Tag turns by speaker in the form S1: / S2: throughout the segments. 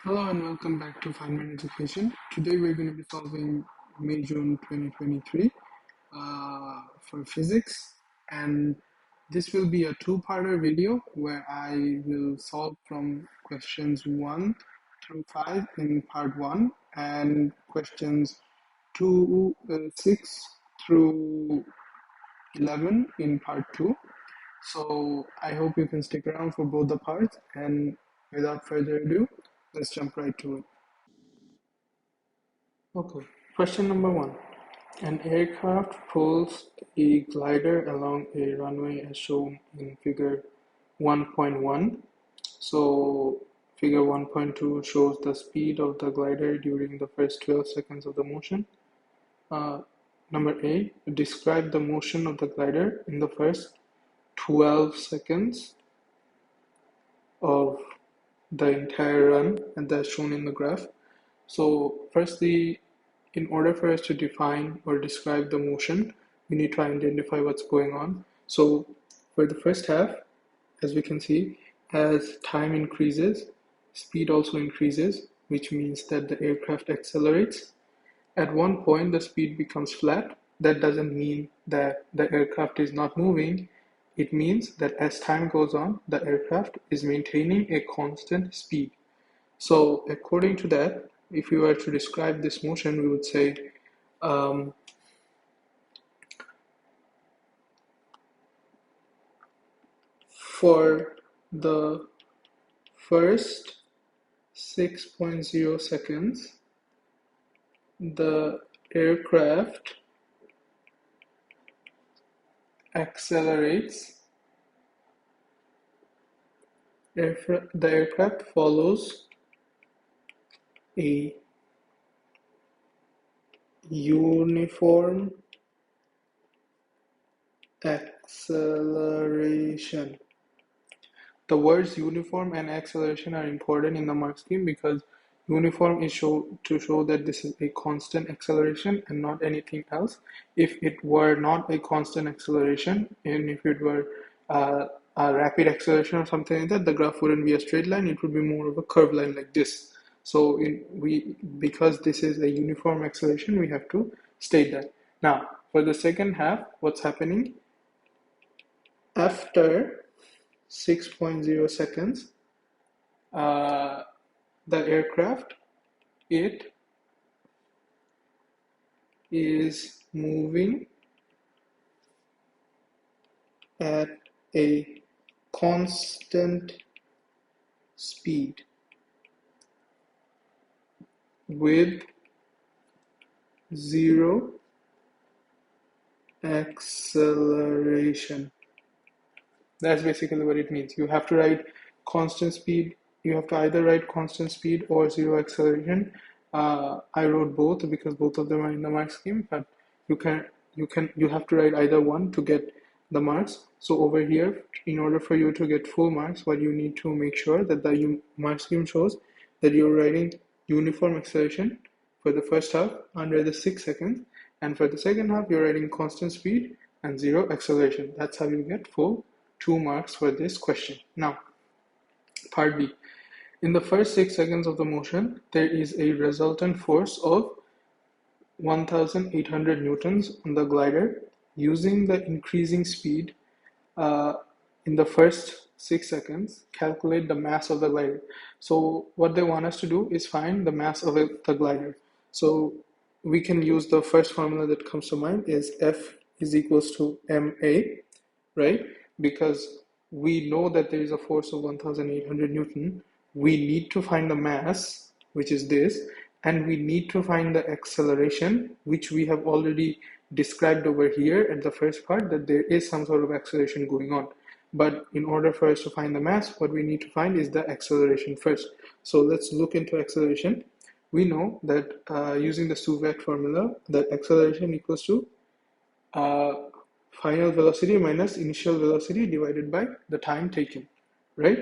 S1: Hello and welcome back to 5 Minute Education. Today we're going to be solving May June 2023 for physics, and this will be a two-parter video where I will solve from questions 1 through 5 in part 1 and questions 6 through 11 in part 2. So I hope you can stick around for both the parts, and without further ado, let's jump right to it. Okay, question number 1. An aircraft pulls a glider along a runway as shown in figure 1.1. So figure 1.2 shows the speed of the glider during the first 12 seconds of the motion. Uh, Number A, describe the motion of the glider in the first 12 seconds of the entire run, and that's shown in the graph. So firstly, in order for us to define or describe the motion, we need to identify what's going on. So for the first half, as we can see, as time increases, speed also increases, which means that the aircraft accelerates. At one point, the speed becomes flat. That doesn't mean that the aircraft is not moving. It means that as time goes on, the aircraft is maintaining a constant speed. So according to that, if we were to describe this motion, we would say um, for the first 6.0 seconds, the aircraft accelerates. The aircraft follows a uniform acceleration. The words uniform and acceleration are important in the mark scheme because uniform is to show that this is a constant acceleration and not anything else. If it were not a constant acceleration, and if it were a rapid acceleration or something like that, the graph wouldn't be a straight line, it would be more of a curved line like this. So because this is a uniform acceleration, we have to state that. Now, for the second half, what's happening? After 6.0 seconds, uh, the aircraft, it is moving at a constant speed with zero acceleration. That's basically what it means. You have to write constant speed. You have to either write constant speed or zero acceleration. I wrote both because both of them are in the mark scheme, but you have to write either one to get the marks. So over here, in order for you to get full marks, what you need to make sure that the mark scheme shows that you're writing uniform acceleration for the first half under the 6 seconds, and for the second half, you're writing constant speed and zero acceleration. That's how you get full 2 marks for this question. Now, part B. In the first 6 seconds of the motion, there is a resultant force of 1,800 newtons on the glider. Using the increasing speed uh, in the first 6 seconds, calculate the mass of the glider. So what they want us to do is find the mass of the glider. So we can use the first formula that comes to mind is F is equals to ma, right? Because we know that there is a force of 1,800 Newton. We need to find the mass, which is this, and we need to find the acceleration, which we have already described over here at the first part, that there is some sort of acceleration going on. But in order for us to find the mass, what we need to find is the acceleration first. So let's look into acceleration. We know that using the Suvet formula, that acceleration equals to uh, final velocity minus initial velocity divided by the time taken, right?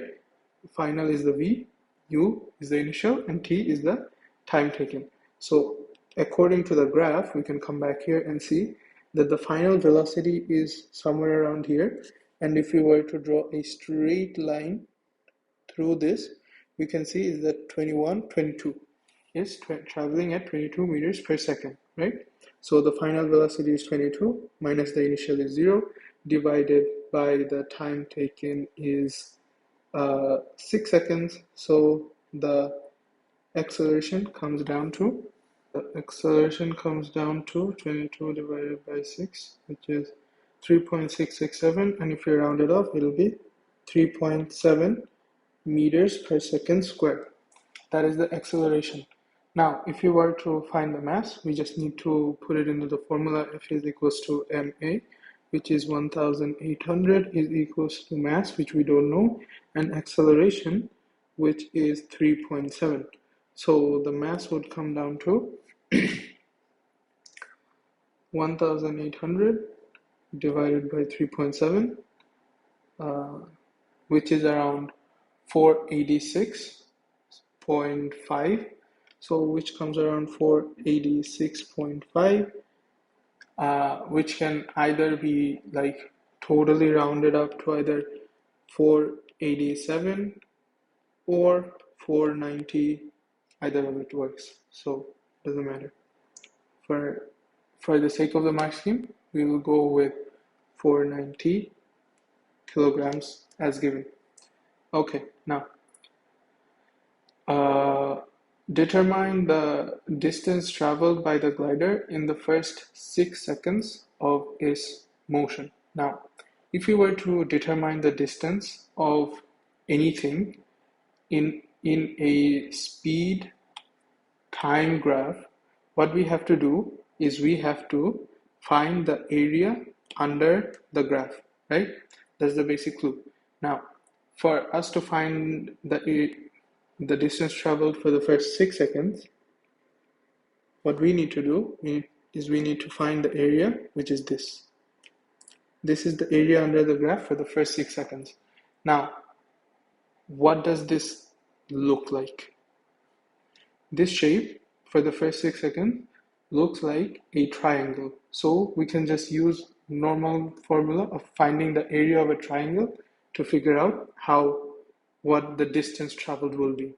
S1: Final is the v, u is the initial, and t is the time taken. So according to the graph, we can come back here and see that the final velocity is somewhere around here. And if we were to draw a straight line through this, we can see is that 22 is traveling at 22 meters per second, right? So the final velocity is 22 minus the initial is 0 divided by the time taken is 6 seconds. So the acceleration comes down to 22 divided by 6, which is 3.667, and if you round it off, it'll be 3.7 meters per second squared. That is the acceleration. Now, if you were to find the mass, we just need to put it into the formula. F is equals to ma, which is 1,800 is equals to mass, which we don't know, and acceleration, which is 3.7. So the mass would come down to 1,800 divided by 3.7, which is around 486.5. So which comes around 486.5, which can either be like totally rounded up to either 487 or 490. Either of it works, so doesn't matter. For the sake of the mark scheme, we will go with 490 kilograms as given. Okay, now determine the distance traveled by the glider in the first 6 seconds of its motion. Now, if you were to determine the distance of anything in a speed time graph, what we have to do is we have to find the area under the graph, right? That's the basic clue. Now, for us to find the distance traveled for the first 6 seconds, what we need to do is we need to find the area, which is this. This is the area under the graph for the first 6 seconds. Now, what does this look like? This shape for the first 6 seconds looks like a triangle. So we can just use normal formula of finding the area of a triangle to figure out what the distance traveled will be.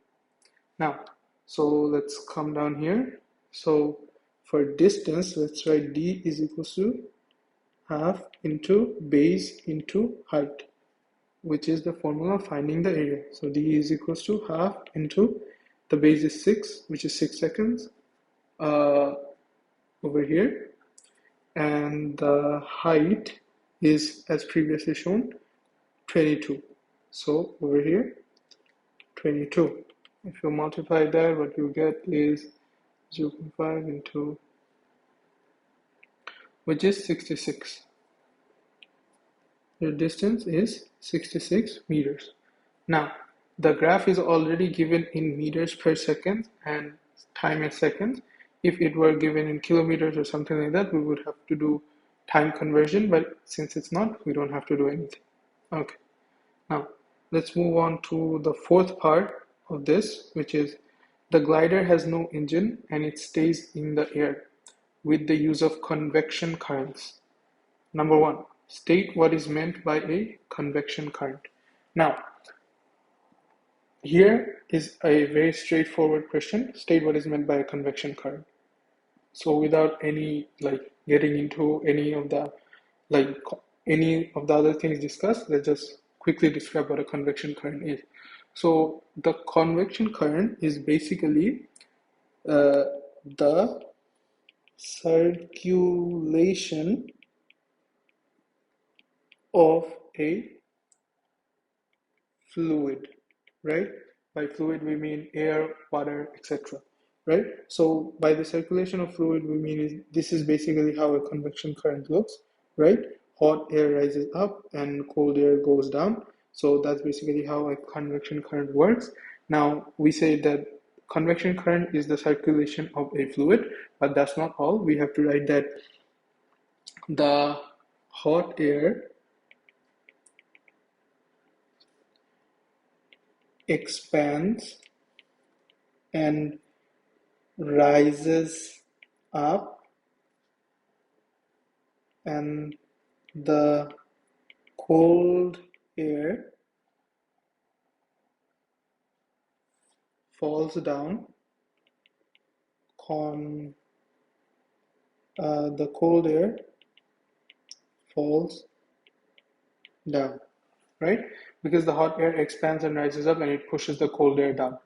S1: Now, so let's come down here. So for distance, let's write d is equals to half into base into height, which is the formula of finding the area. So d is equals to half into the base is 6, which is 6 seconds over here, and the height is, as previously shown, 22. So over here, 22. If you multiply that, what you get is 0.5 into, which is 66. The distance is 66 meters. Now, the graph is already given in meters per second and time as seconds. If it were given in kilometers or something like that, we would have to do time conversion, but since it's not, we don't have to do anything. Okay, now let's move on to the fourth part of this, which is the glider has no engine and it stays in the air with the use of convection currents. Number one, state what is meant by a convection current. Now, here is a very straightforward question. State what is meant by a convection current. So without any getting into any of the other things discussed, let's just quickly describe what a convection current is. So the convection current is basically the circulation of a fluid, right? By fluid, we mean air, water, etc., right? So by the circulation of fluid, we mean this is basically how a convection current looks, right? Hot air rises up and cold air goes down. So that's basically how a convection current works. Now, we say that convection current is the circulation of a fluid, but that's not all. We have to write that the hot air expands and rises up, and the cold air falls down, the cold air falls down, right? Because the hot air expands and rises up and it pushes the cold air down.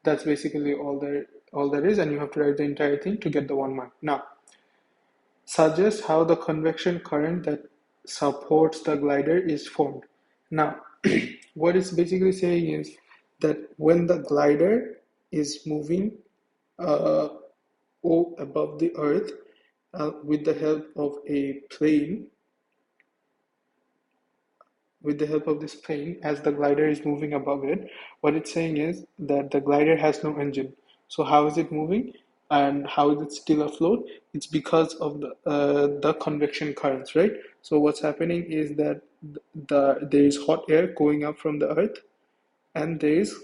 S1: That's basically all there is, and you have to write the entire thing to get the 1 mark. Now, suggest how the convection current that supports the glider is formed. Now, what it's basically saying is that when the glider is moving uh, above the earth with the help of a plane, with the help of this plane, as the glider is moving above it, what it's saying is that the glider has no engine. So how is it moving and how is it still afloat? It's because of the convection currents, right? So what's happening is that there is hot air going up from the earth, and there is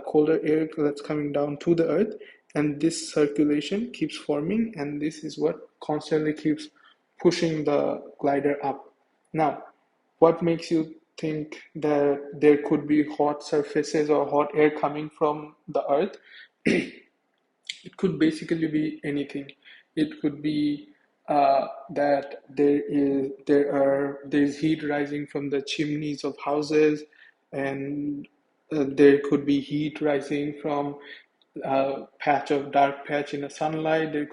S1: colder air that's coming down to the earth, and this circulation keeps forming, and this is what constantly keeps pushing the glider up. Now, what makes you think that there could be hot surfaces or hot air coming from the earth? It could basically be anything. It could be that there's heat rising from the chimneys of houses, and there could be heat rising from a dark patch in the sunlight. It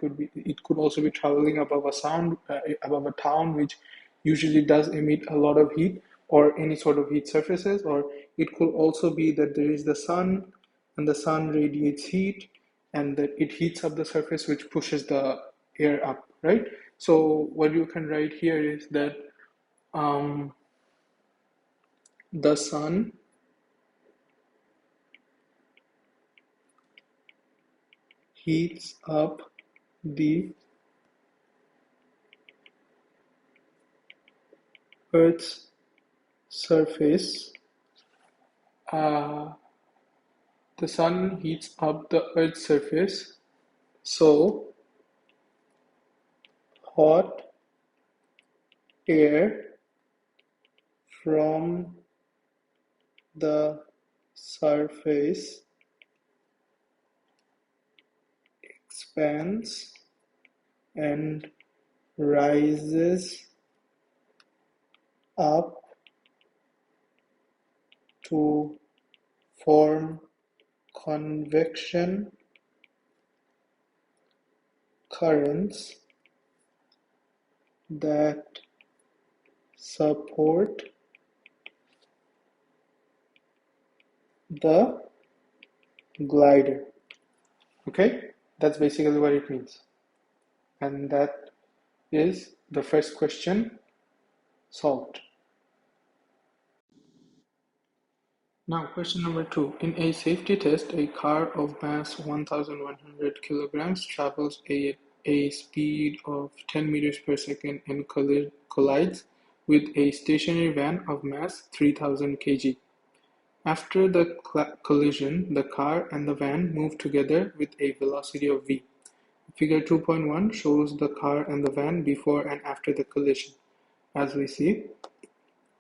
S1: could also be traveling above a town which usually does emit a lot of heat, or any sort of heat surfaces. Or it could also be that there is the sun, and the sun radiates heat, and that it heats up the surface, which pushes the air up, right? So what you can write here is that um, the sun heats up the Earth's surface. The sun heats up the Earth's surface, so hot air from the surface expands and rises up to form convection currents that support the glider. Okay, that's basically what it means. And that is the first question solved. Now, question number 2. In a safety test, a car of mass 1,100 kilograms travels a speed of 10 meters per second and collides with a stationary van of mass 3,000 kg. After the collision, the car and the van move together with a velocity of v. Figure 2.1 shows the car and the van before and after the collision. As we see,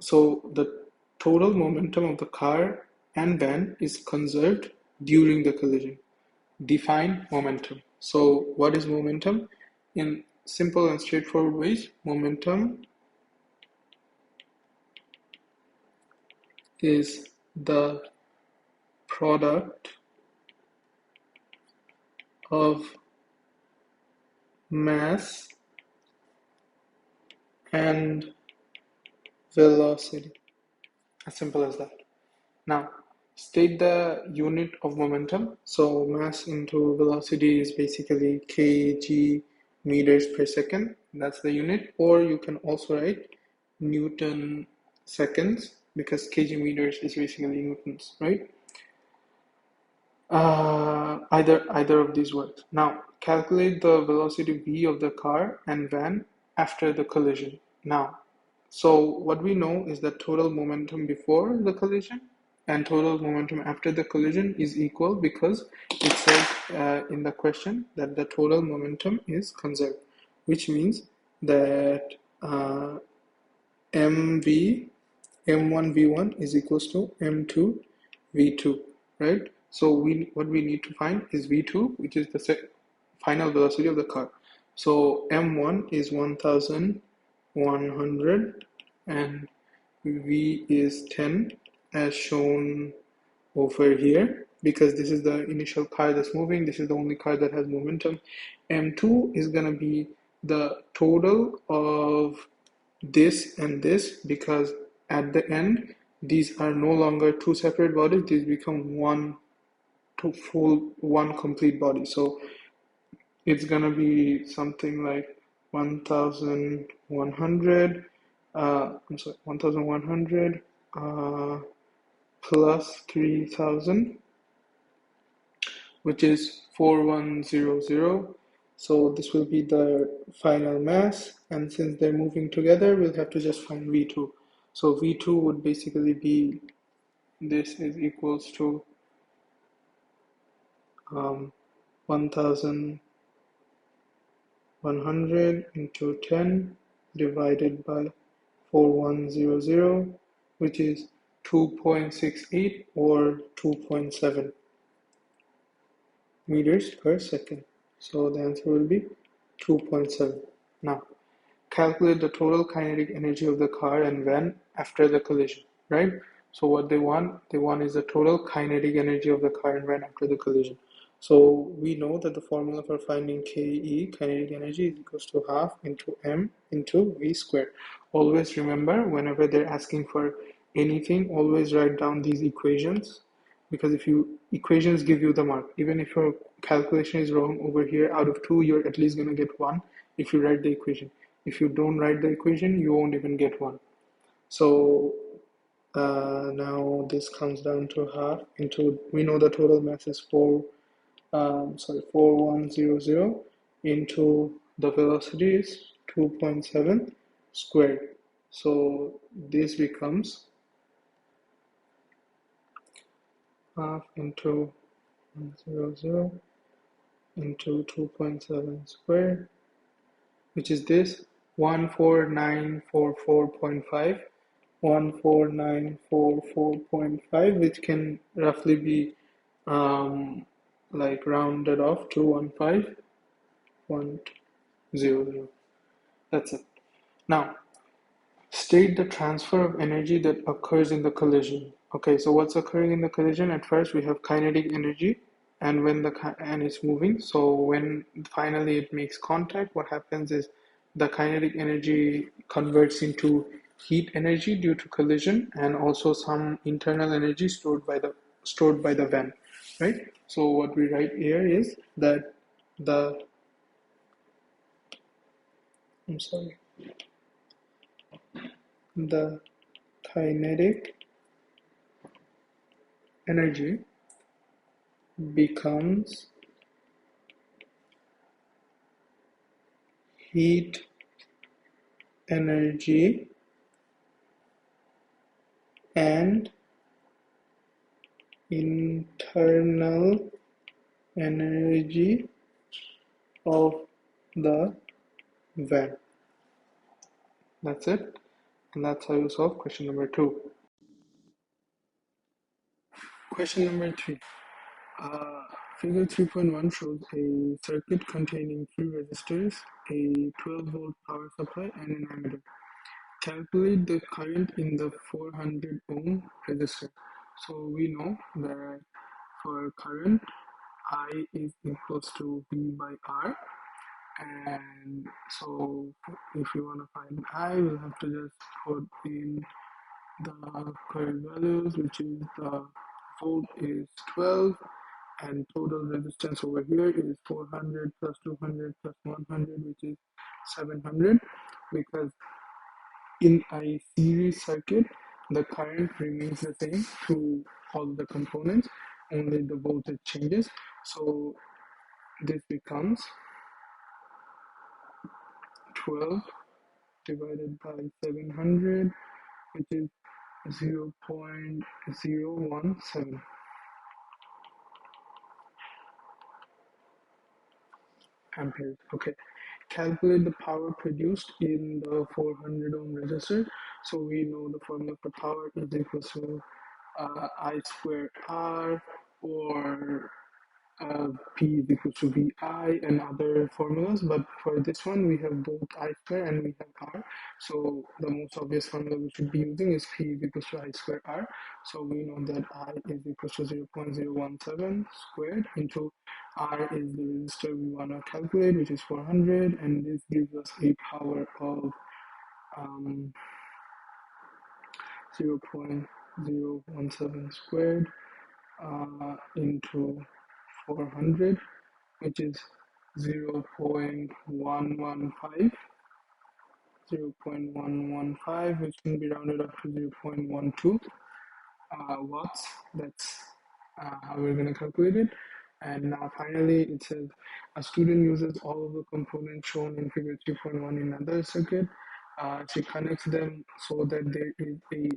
S1: so the total momentum of the car and van is conserved during the collision. Define momentum. So what is momentum? In simple and straightforward ways, momentum is the product of mass and velocity. As simple as that. Now, state the unit of momentum. So mass into velocity is basically kg meters per second. That's the unit. Or you can also write Newton seconds, because kg meters is basically newtons, right? Either of these works. Now, calculate the velocity v of the car and van after the collision. Now, so what we know is that total momentum before the collision and total momentum after the collision is equal, because it says in the question that the total momentum is conserved, which means that m1 v1 is equals to m2 v2, right? So what we need to find is V2, which is the final velocity of the car. So M1 is 1100 and V is 10 as shown over here, because this is the initial car that's moving. This is the only car that has momentum. M2 is going to be the total of this and this, because at the end these are no longer two separate bodies, these become one to full one complete body. So it's gonna be something like 1100 I'm sorry, 1100 plus 3000, which is 4100. So this will be the final mass, and since they're moving together, we'll have to just find V2. So V2 would basically be, this is equals to 1100 into 10 divided by 4100, which is 2.68 or 2.7 meters per second. So the answer will be 2.7. Now, calculate the total kinetic energy of the car and van after the collision, right? So what they want is the total kinetic energy of the car and van after the collision. So we know that the formula for finding KE, kinetic energy, is equals to half into m into v squared. Always remember, whenever they're asking for anything, always write down these equations, because if you equations give you the mark. Even if your calculation is wrong over here, out of 2 you're at least going to get 1 if you write the equation. If you don't write the equation, you won't even get 1. So now this comes down to half into, we know the total mass is 4100 into the velocity is 2.7 squared. So this becomes half into 100 into 2.7 squared, which is this 14944.5, 14944.5, which can roughly be like rounded off to 15100. That's it. Now, state the transfer of energy that occurs in the collision. Okay, so what's occurring in the collision? At first, we have kinetic energy, and and it's moving. So when finally it makes contact, what happens is the kinetic energy converts into heat energy due to collision, and also some internal energy stored by the van, right? So what we write here is that the I'm sorry, the kinetic energy becomes heat energy and internal energy of the van. That's it. And that's how you solve question number 2. Question number 3. Uh, Figure 3.1 shows a circuit containing 3 resistors, a 12-volt power supply, and an ammeter. Calculate the current in the 400 ohm resistor. So we know that for current, I is equals to V by R. And so if you want to find I, we'll have to just put in the current values, which is the volt is 12, and total resistance over here is 400 plus 200 plus 100, which is 700, because in a series circuit, the current remains the same through all the components, only the voltage changes. So this becomes 12 divided by 700, which is 0.017 amperes. Okay, calculate the power produced in the 400 ohm resistor. So we know the formula for power is equal to I squared R, or P is equals to VI and other formulas, but for this one we have both I square and we have R. So the most obvious formula we should be using is P is equals to I square R. So we know that I is equals to 0.017 squared into R is the resistor we want to calculate, which is 400, and this gives us a power of um, 0.017 squared into 400, which is 0.115, 0.115, which can be rounded up to 0.12 watts. That's how we're going to calculate it. And now finally, it says a student uses all of the components shown in figure 3.1 in another circuit. She connects them so that there is the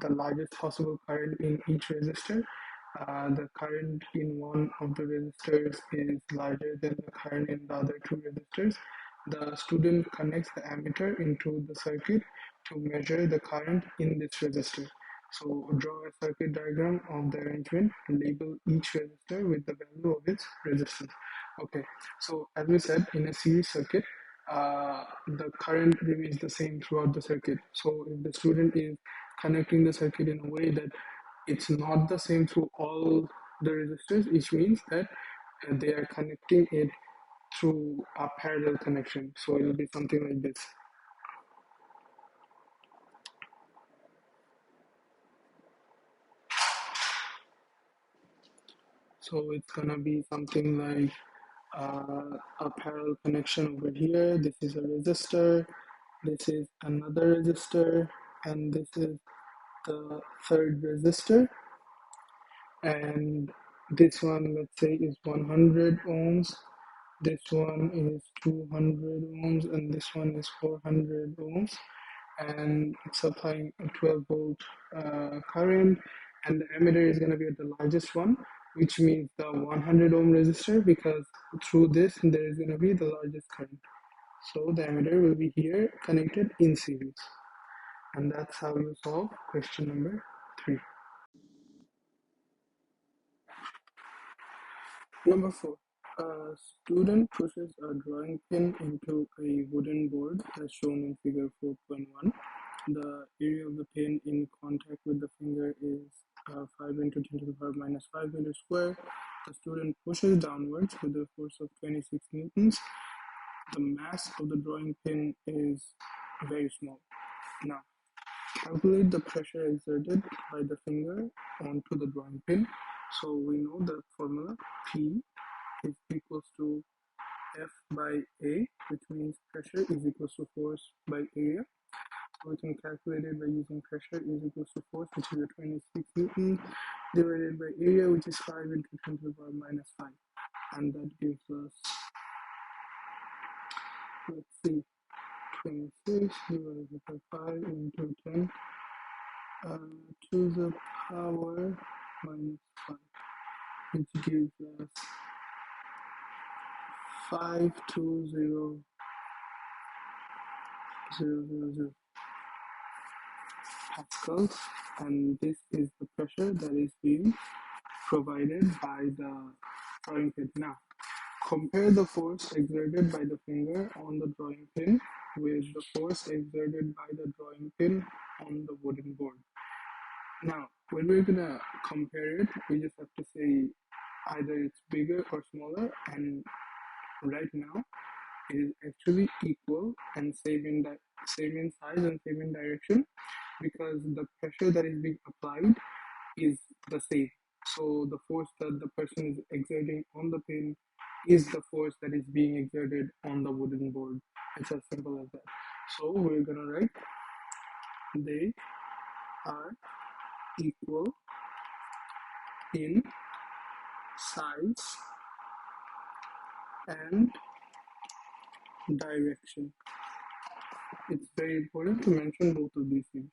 S1: largest possible current in each resistor. The current in one of the resistors is larger than the current in the other two resistors. The student connects the ammeter into the circuit to measure the current in this resistor. So draw a circuit diagram of the arrangement and label each resistor with the value of its resistance. Okay, so as we said, in a series circuit, the current remains the same throughout the circuit. So if the student is connecting the circuit in a way that it's not the same through all the resistors, which means that they are connecting it through a parallel connection. So it will be something like this. So it's gonna be something like a parallel connection over here. This is a resistor, this is another resistor, and this is the third resistor. And this one, let's say, is 100 ohms. This one is 200 ohms, and this one is 400 ohms. And it's applying a 12-volt current, and the emitter is going to be at the largest one, which means the 100 ohm resistor, because through this there is going to be the largest current. So the emitter will be here connected in series. And that's how you solve question number 3. Number 4. A student pushes a drawing pin into a wooden board as shown in figure 4.1. The area of the pin in contact with the finger is 5 into 10 to the power minus 5 meters square. The student pushes downwards with a force of 26 newtons. The mass of the drawing pin is very small. Now, calculate the pressure exerted by the finger onto the drawing pin. So we know the formula P is equals to F by A, which means pressure is equals to force by area. So we can calculate it by using pressure is equals to force, which is a 26 Newton, divided by area, which is 5 into 10 to the power minus 5. And that gives us, let's see, 26 divided by 5 into 10 to the power minus 5, which gives us 520,000 pascals, and this is the pressure that is being provided by the drawing pin. Now, compare the force exerted by the finger on the drawing pin with the force exerted by the drawing pin on the wooden board. Now, when we're gonna compare it, we just have to say either it's bigger or smaller, and right now it is actually equal and same in size and same in direction, because the pressure that is being applied is the same. So the force that the person is exerting on the pin is the force that is being exerted on the wooden board. It's as simple as that. So we're gonna write they are equal in size and direction. It's very important to mention both of these things.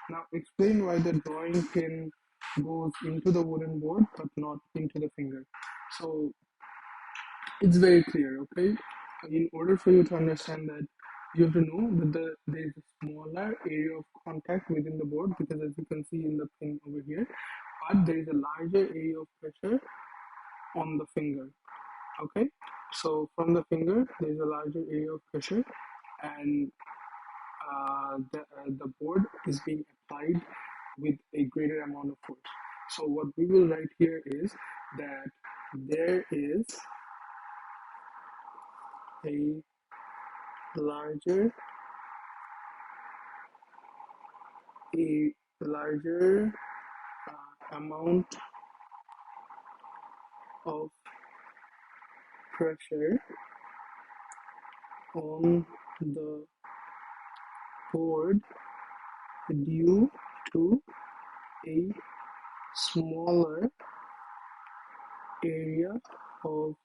S1: Now explain why the drawing pin goes into the wooden board but not into the finger. So it's very clear, okay? In order for you to understand that, you have to know that there is a smaller area of contact within the board, because as you can see in the pin over here, but there is a larger area of pressure on the finger. Okay, so from the finger, there's a larger area of pressure, and the board is being applied with a greater amount of force. So what we will write here is that there is a larger a larger amount of pressure on the board due to a smaller area of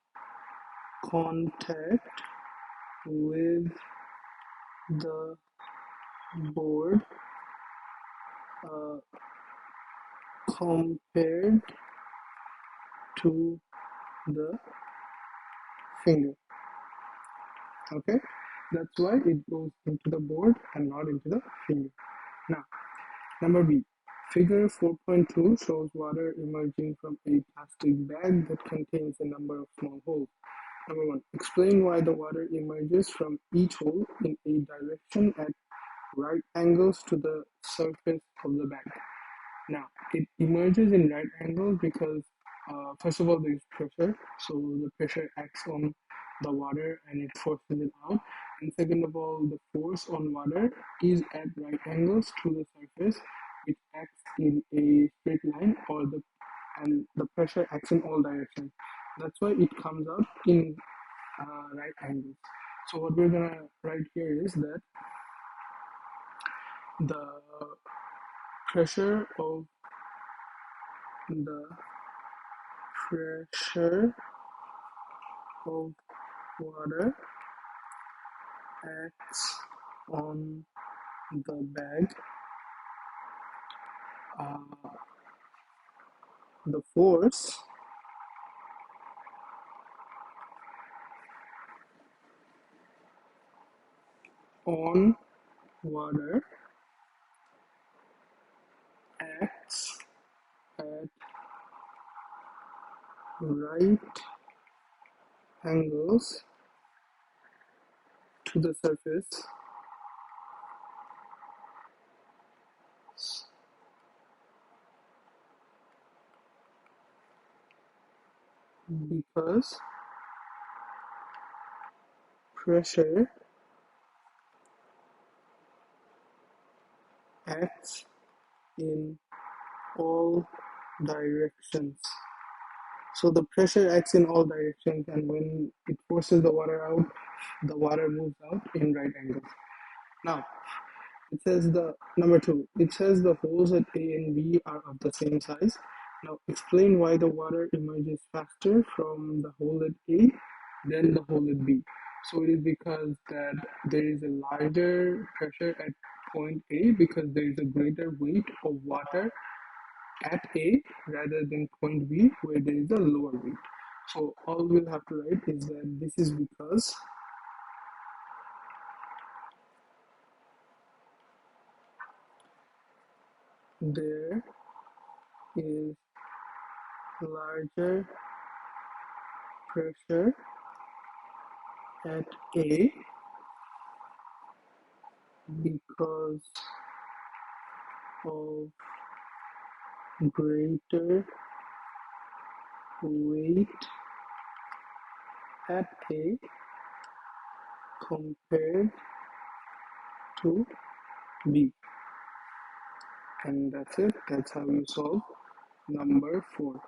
S1: contact with the board uh, compared to the finger. Okay, that's why it goes into the board and not into the finger. Now, number B. Figure 4.2 shows water emerging from a plastic bag that contains a number of small holes. Number 1. Explain why the water emerges from each hole in a direction at right angles to the surface of the bag. Now, it emerges in right angles because, first of all, there is pressure. So the pressure acts on the water and it forces it out. And second of all, the force on water is at right angles to the surface, which acts in a straight line, and the pressure acts in all directions. That's why it comes out in right angles. So what we're gonna write here is that the pressure of the pressure of water acts on the bag. Uh, the force on water acts at right angles to the surface because pressure acts in all directions. So the pressure acts in all directions, and when it forces the water out, the water moves out in right angles. Now, it says the number 2. It says the holes at A and B are of the same size. Now, explain why the water emerges faster from the hole at A than the hole at B. So it is because that there is a larger pressure at point A because there is a greater weight of water at A rather than point B where there is a lower weight. So all we'll have to write is that this is because there is larger pressure at A because of greater weight at A compared to B. And that's it. That's how you solve number 4.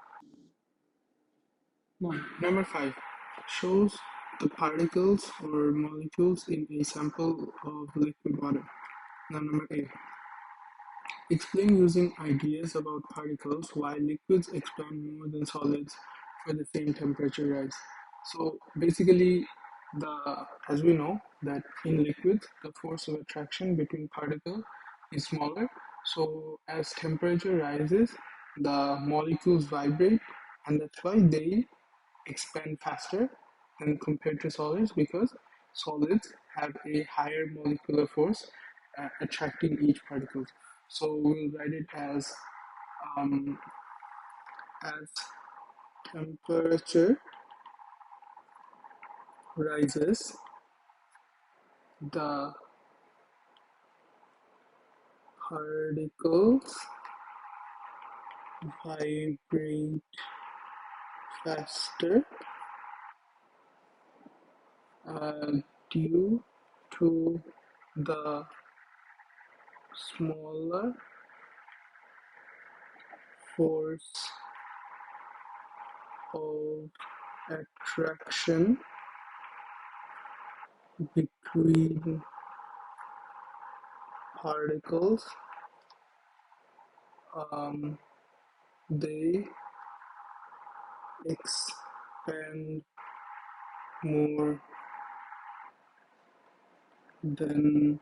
S1: Now, number 5 shows the particles or molecules in a sample of liquid water. Now, number 8. Explain using ideas about particles why liquids expand more than solids for the same temperature rise. So basically, as we know that in liquids, the force of attraction between particles is smaller. So as temperature rises, the molecules vibrate, and that's why they expand faster than compared to solids because solids have a higher molecular force attracting each particle. So we'll write it um, as temperature rises, the particles vibrate faster uh, due to the smaller force of attraction between particles. Um, they expand more than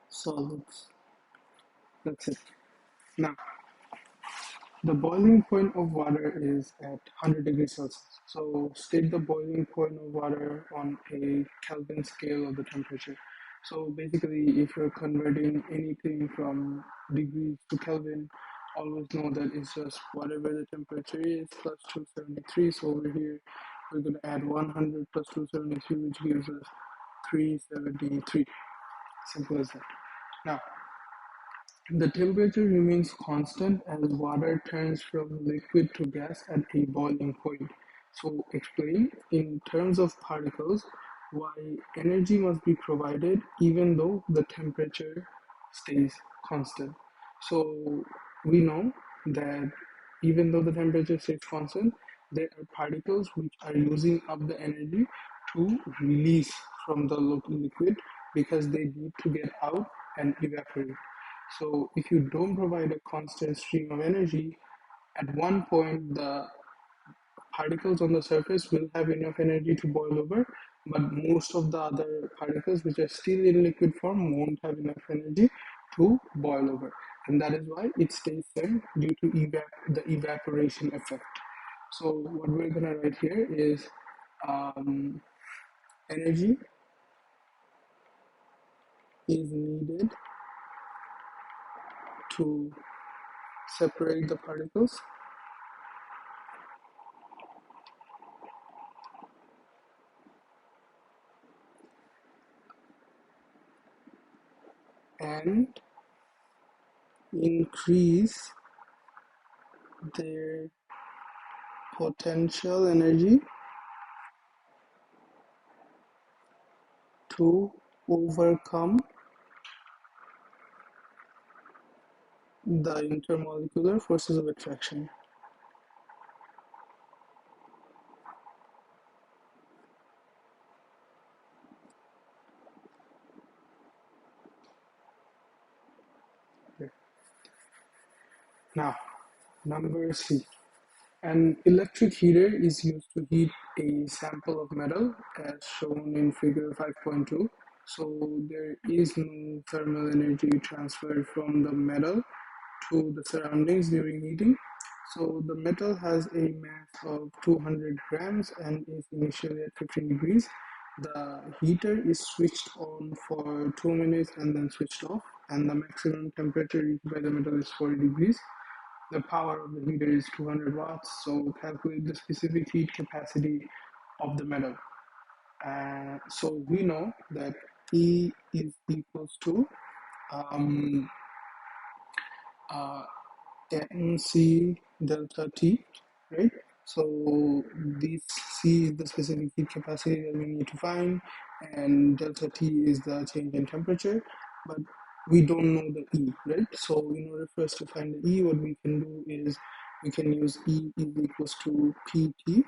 S1: solids. That's it. Now, the boiling point of water is at 100 degrees Celsius. So state the boiling point of water on a Kelvin scale of the temperature. So basically, if you're converting anything from degrees to Kelvin, always know that it's just whatever the temperature is plus 273. So over here, we're going to add 100 plus 273, which gives us 373. Simple as that. Now, the temperature remains constant as water turns from liquid to gas at a boiling point. So, explain in terms of particles why energy must be provided even though the temperature stays constant. So, we know that even though the temperature stays constant, there are particles which are using up the energy to release from the liquid because they need to get out and evaporate. So if you don't provide a constant stream of energy, at one point the particles on the surface will have enough energy to boil over, but most of the other particles which are still in liquid form won't have enough energy to boil over. And that is why it stays same due to the evaporation effect. So what we're gonna write here is um, energy is needed to separate the particles and increase their potential energy to overcome the intermolecular forces of attraction. Now, number C. An electric heater is used to heat a sample of metal as shown in figure 5.2. So there is no thermal energy transferred from the metal to the surroundings during heating. So the metal has a mass of 200 grams and is initially at 15 degrees. The heater is switched on for 2 minutes and then switched off, and the maximum temperature reached by the metal is 40 degrees. The power of the heater is 200 watts, so calculate the specific heat capacity of the metal. So we know that E is equals to um, uh, NC delta T, right? So this C is the specific heat capacity that we need to find, and delta T is the change in temperature, but we don't know the E, right? So in order for us to find the E, what we can do is we can use E is equals to PT,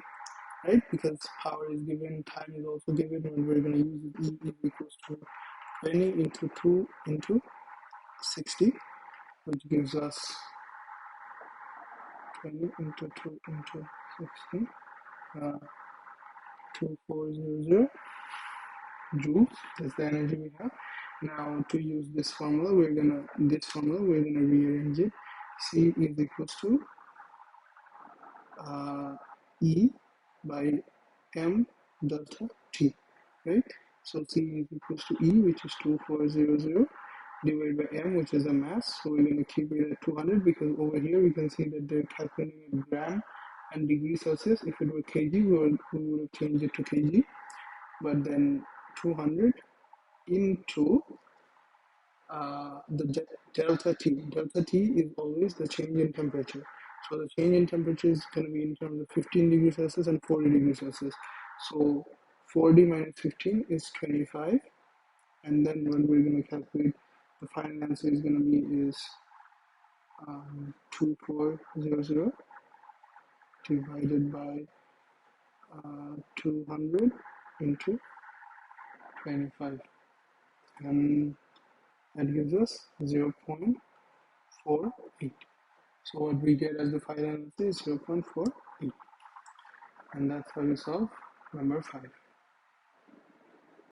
S1: right? Because power is given, time is also given, and we're going to use E is equals to 20 into 2 into 60, which gives us 20 into 2 into 60, 2400 joules. That's the energy we have. Now to use this formula, we're gonna rearrange it. C is equals to E by M delta T, right? So C is equals to E, which is 2400 divided by M, which is a mass. So we're going to keep it at 200 because over here we can see that they're calculating a gram and degree Celsius. If it were kg, we would have changed it to kg, but then 200 into the delta T. Delta T is always the change in temperature. So the change in temperature is going to be in terms of 15 degrees Celsius and 40 degrees Celsius. So 40 minus 15 is 25. And then when we're going to calculate, the final answer is going to be is 2400 divided by 200 into 25. And that gives us 0.48. So what we get as the final answer is 0.48. And that's how you solve number 5.